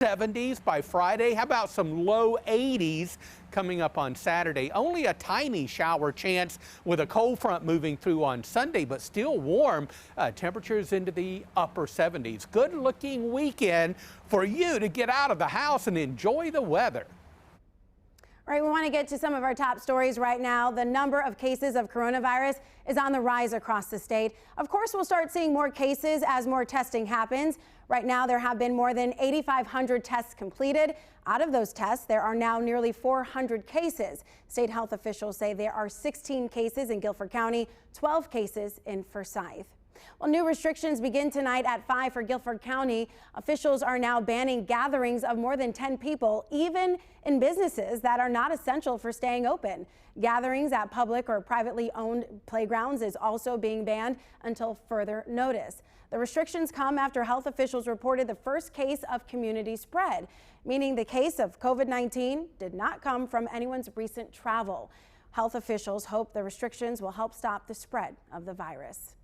70s by Friday. How about some low 80s coming up on Saturday? Only a tiny shower chance with a cold front moving through on Sunday, but still warm. Temperatures into the upper 70s. Good looking weekend for you to get out of the house and enjoy the weather. All right, we want to get to some of our top stories right now. The number of cases of coronavirus is on the rise across the state. Of course, we'll start seeing more cases as more testing happens. Right now, there have been more than 8,500 tests completed. Out of those tests, there are now nearly 400 cases. State health officials say there are 16 cases in Guilford County, 12 cases in Forsyth. Well, new restrictions begin tonight at 5 for Guilford County. Officials are now banning gatherings of more than 10 people, even in businesses that are not essential for staying open. Gatherings at public or privately owned playgrounds is also being banned until further notice. The restrictions come after health officials reported the first case of community spread, meaning the case of COVID-19 did not come from anyone's recent travel. Health officials hope the restrictions will help stop the spread of the virus.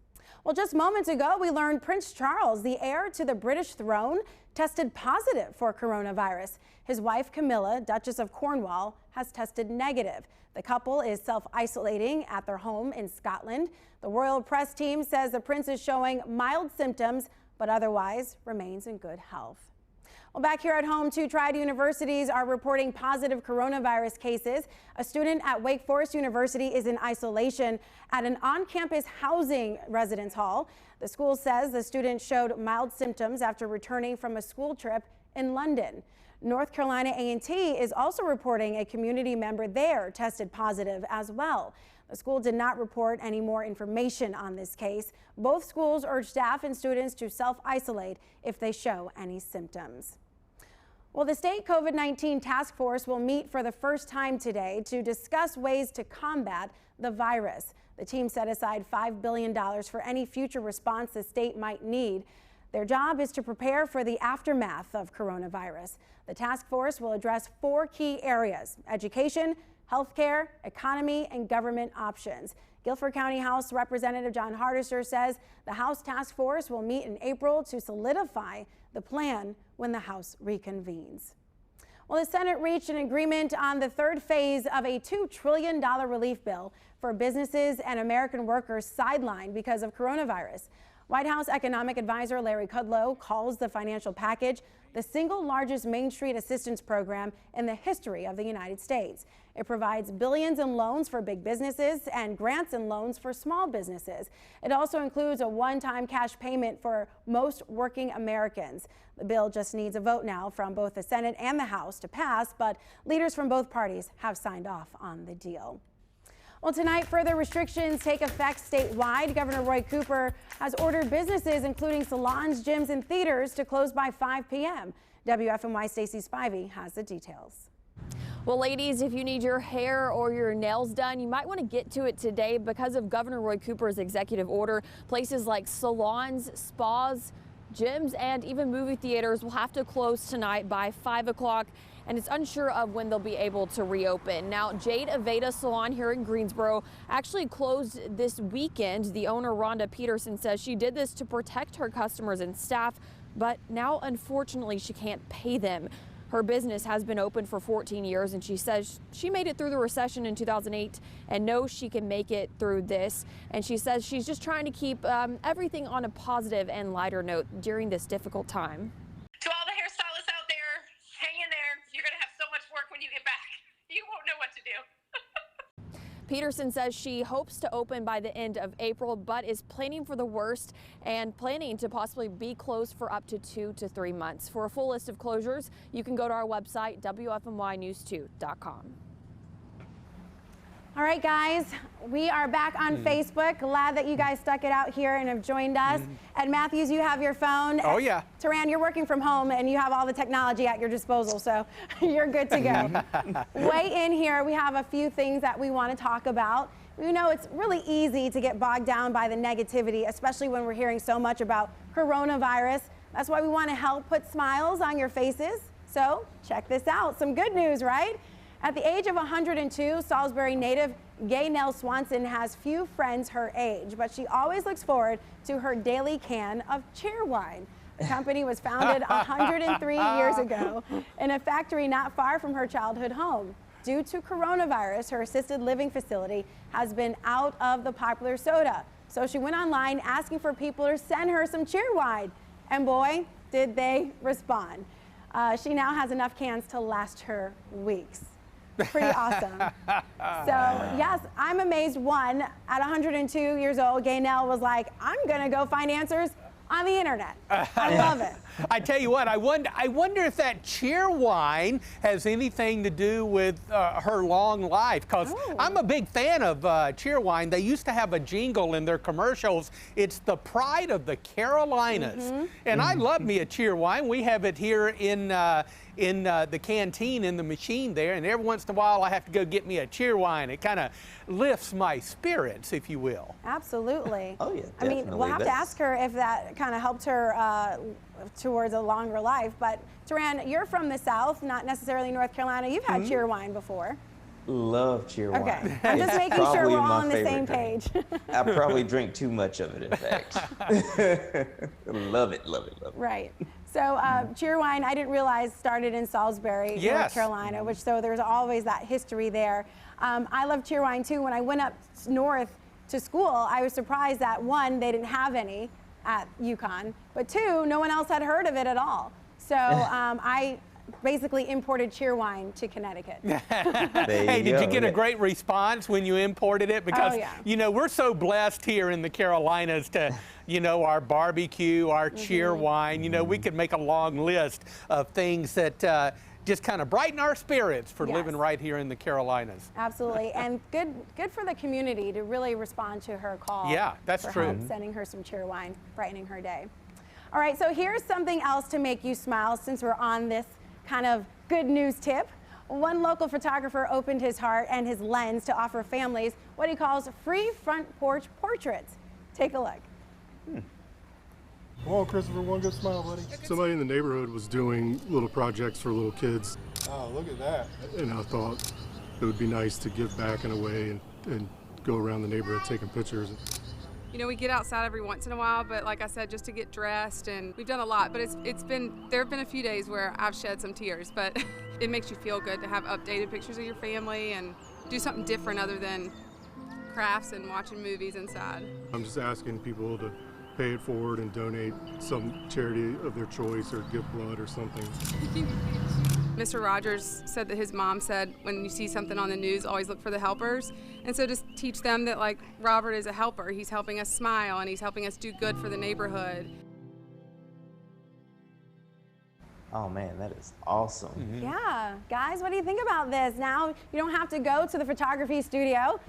Well, just moments ago, we learned Prince Charles, the heir to the British throne, tested positive for coronavirus. His wife, Camilla, Duchess of Cornwall, has tested negative. The couple is self-isolating at their home in Scotland. The royal press team says the prince is showing mild symptoms, but otherwise remains in good health. Well, back here at home, 2 Triad universities are reporting positive coronavirus cases. A student at Wake Forest University is in isolation at an on-campus housing residence hall. The school says the student showed mild symptoms after returning from a school trip in London. North Carolina A&T is also reporting a community member there tested positive as well. The school did not report any more information on this case. Both schools urge staff and students to self-isolate if they show any symptoms. Well, the state COVID-19 task force will meet for the first time today to discuss ways to combat the virus. The team set aside $5 billion for any future response the state might need. Their job is to prepare for the aftermath of coronavirus. The task force will address 4 key areas: education, healthcare, economy, and government options. Guilford County House Representative John Hardisher says the House task force will meet in April to solidify the plan when the House reconvenes. Well, the Senate reached an agreement on the 3rd phase of a $2 trillion relief bill for businesses and American workers sidelined because of coronavirus. White House Economic Advisor Larry Kudlow calls the financial package the single largest Main Street assistance program in the history of the United States. It provides billions in loans for big businesses and grants and loans for small businesses. It also includes a one-time cash payment for most working Americans. The bill just needs a vote now from both the Senate and the House to pass, but leaders from both parties have signed off on the deal. Well, tonight, further restrictions take effect statewide. Governor Roy Cooper has ordered businesses, including salons, gyms, and theaters, to close by 5 p.m. WFMY Stacey Spivey has the details. Well, ladies, if you need your hair or your nails done, you might want to get to it today because of Governor Roy Cooper's executive order. Places like salons, spas, gyms, and even movie theaters will have to close tonight by 5 o'clock. And it's unsure of when they'll be able to reopen. Now, Jade Aveda Salon here in Greensboro actually closed this weekend. The owner, Rhonda Peterson, says she did this to protect her customers and staff, but now, unfortunately, she can't pay them. Her business has been open for 14 years, and she says she made it through the recession in 2008 and knows she can make it through this. And she says she's just trying to keep everything on a positive and lighter note during this difficult time. To all the hairstylists out there, hang in there. You're going to have so much work when you get back. You won't know what to do. Peterson says she hopes to open by the end of April, but is planning for the worst and planning to possibly be closed for up to 2 to 3 months. For a full list of closures, you can go to our website, WFMYnews2.com. All right, guys, we are back on Facebook. Glad that you guys stuck it out here and have joined us. Ed Matthews, you have your phone. Oh, yeah. Taran, you're working from home and you have all the technology at your disposal, so you're good to go. Weigh in here. We have a few things that we want to talk about. You know, it's really easy to get bogged down by the negativity, especially when we're hearing so much about coronavirus. That's why we want to help put smiles on your faces. So check this out. Some good news, right? At the age of 102, Salisbury native Gaynell Swanson has few friends her age, but she always looks forward to her daily can of Cheerwine. The company was founded 103 years ago in a factory not far from her childhood home. Due to coronavirus, her assisted living facility has been out of the popular soda. So she went online asking for people to send her some Cheerwine. And boy, did they respond. She now has enough cans to last her weeks. Pretty awesome. So yes, I'm amazed. One, at 102 years old, Gaynell was like, I'm gonna go find answers on the internet. I love it. I tell you what, I wonder if that Cheerwine has anything to do with her long life, because I'm a big fan of Cheerwine. They used to have a jingle in their commercials. It's the pride of the Carolinas. And I love me a Cheerwine. We have it here in the canteen, in the machine there, and every once in a while I have to go get me a Cheerwine. It kind of lifts my spirits, if you will. Absolutely. Oh, yeah, I mean, definitely. we'll have to ask her if that kind of helped her towards a longer life. But Taran, you're from the South, not necessarily North Carolina. You've had Cheerwine before. Love Cheerwine. Okay, I'm just It's making sure probably we're all my on the same favorite page. I probably drink too much of it, in fact. Love it, love it, love it. Right. So Cheerwine, I didn't realize, started in Salisbury, North Carolina, which so there's always that history there. I love Cheerwine too. When I went up north to school, I was surprised that one, they didn't have any at UConn, but two, no one else had heard of it at all. So I basically imported Cheerwine to Connecticut. Hey, did you get a great response when you imported it? Because, you know, we're so blessed here in the Carolinas to, you know, our barbecue, our Cheerwine. You know, we could make a long list of things that just kind of brighten our spirits for living right here in the Carolinas. Absolutely, and good for the community to really respond to her call. Yeah, that's true. Help, sending her some Cheerwine, brightening her day. All right, so here's something else to make you smile since we're on this kind of good news tip. One local photographer opened his heart and his lens to offer families what he calls free front porch portraits. Take a look. Come on, Christopher, one good smile, buddy. Somebody in the neighborhood was doing little projects for little kids. Oh, look at that. And I thought it would be nice to give back in a way and go around the neighborhood taking pictures. You know, we get outside every once in a while, but like I said, just to get dressed, and we've done a lot, but there have been a few days where I've shed some tears, but it makes you feel good to have updated pictures of your family and do something different other than crafts and watching movies inside. I'm just asking people to pay it forward and donate some charity of their choice or give blood or something. Mr. Rogers said that his mom said, when you see something on the news, always look for the helpers. And so just teach them that, like, Robert is a helper. He's helping us smile and he's helping us do good for the neighborhood. Oh man, that is awesome. Yeah, guys, what do you think about this? Now you don't have to go to the photography studio.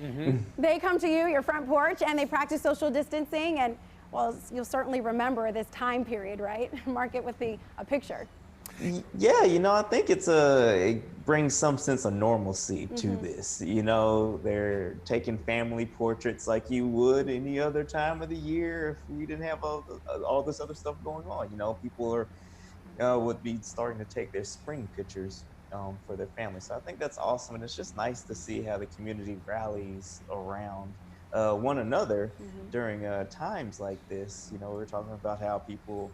They come to you, your front porch, and they practice social distancing, and well, you'll certainly remember this time period, right? Mark it with a picture. Yeah, you know, I think it brings some sense of normalcy to this. You know, they're taking family portraits like you would any other time of the year if we didn't have all this other stuff going on. You know, people would be starting to take their spring pictures for their family. So I think that's awesome, and it's just nice to see how the community rallies around one another during times like this. You know, we're talking about how people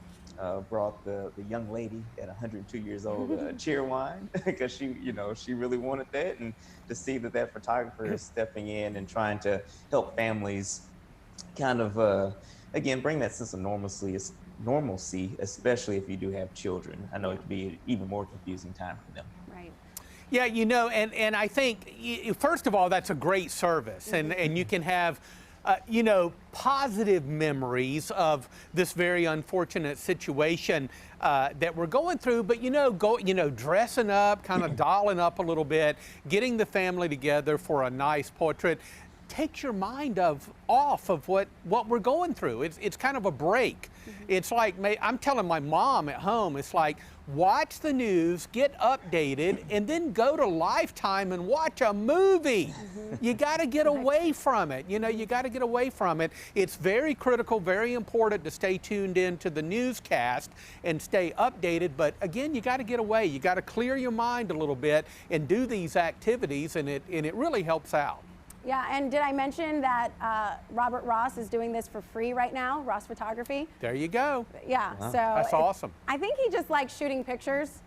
brought the young lady at 102 years old Cheerwine because she really wanted that, and to see that photographer is stepping in and trying to help families kind of again bring that sense of normalcy, especially if you do have children. I know it can be an even more confusing time for them. Right. Yeah, you know, and I think, first of all, that's a great service, and you can have, you know, positive memories of this very unfortunate situation that we're going through, but, dressing up, kind of dolling up a little bit, getting the family together for a nice portrait, takes your mind off of what we're going through. It's kind of a break. It's like, I'm telling my mom at home, it's like, watch the news, get updated, and then go to Lifetime and watch a movie. You got to get away from it. You know, you got to get away from it. It's very critical, very important to stay tuned in to the newscast and stay updated. But again, you got to get away. You got to clear your mind a little bit and do these activities, and it really helps out. Yeah, and did I mention that Robert Ross is doing this for free right now, Ross Photography? There you go. Yeah, so That's awesome. I think he just likes shooting pictures.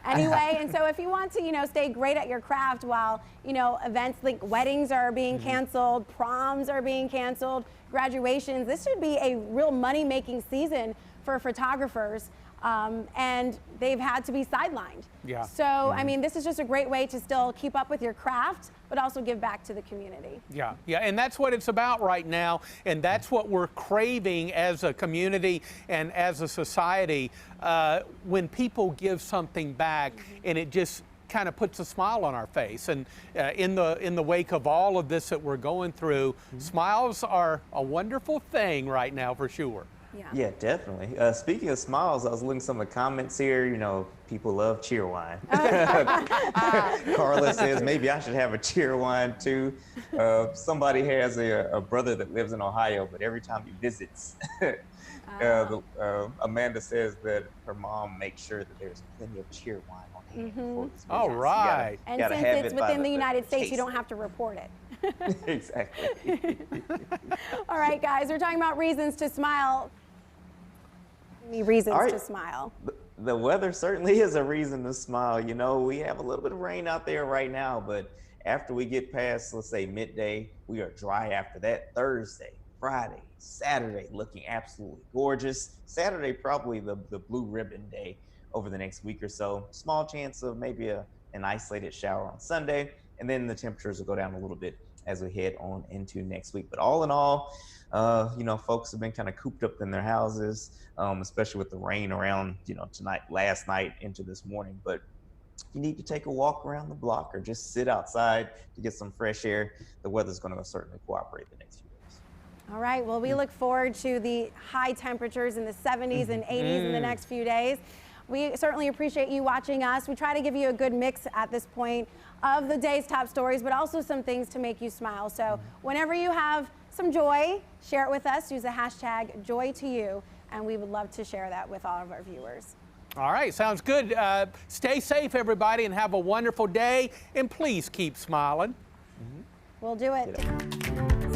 Anyway, and so if you want to, stay great at your craft while, events like weddings are being canceled, proms are being canceled, graduations, this should be a real money-making season for photographers. And they've had to be sidelined. Yeah. So, I mean, this is just a great way to still keep up with your craft, but also give back to the community. Yeah, and that's what it's about right now, and that's what we're craving as a community and as a society, when people give something back, and it just kind of puts a smile on our face. And in the wake of all of this that we're going through, smiles are a wonderful thing right now for sure. Yeah, definitely. Speaking of smiles, I was looking at some of the comments here. People love Cheerwine. Carla says maybe I should have a Cheerwine too. Somebody has a brother that lives in Ohio, but every time he visits, Amanda says that her mom makes sure that there's plenty of Cheerwine on hand. For this All right. And since it's within the United States, you don't have to report it. Exactly. All right, guys, we're talking about reasons to smile. Reasons to smile. The weather certainly is a reason to smile. We have a little bit of rain out there right now, but after we get past, let's say, midday, we are dry after that. Thursday, Friday, Saturday, looking absolutely gorgeous. Saturday, probably the blue ribbon day over the next week or so. Small chance of maybe an isolated shower on Sunday, and then the temperatures will go down a little bit as we head on into next week. But all in all, folks have been kind of cooped up in their houses, especially with the rain around, last night into this morning. But if you need to take a walk around the block or just sit outside to get some fresh air, the weather's going to certainly cooperate the next few days. All right, well, we look forward to the high temperatures in the 70s and 80s in the next few days. We certainly appreciate you watching us. We try to give you a good mix at this point of the day's top stories, but also some things to make you smile. So whenever you have some joy, share it with us. Use the hashtag #JoyToYou, and we would love to share that with all of our viewers. All right, sounds good. Stay safe, everybody, and have a wonderful day. And please keep smiling. We'll do it.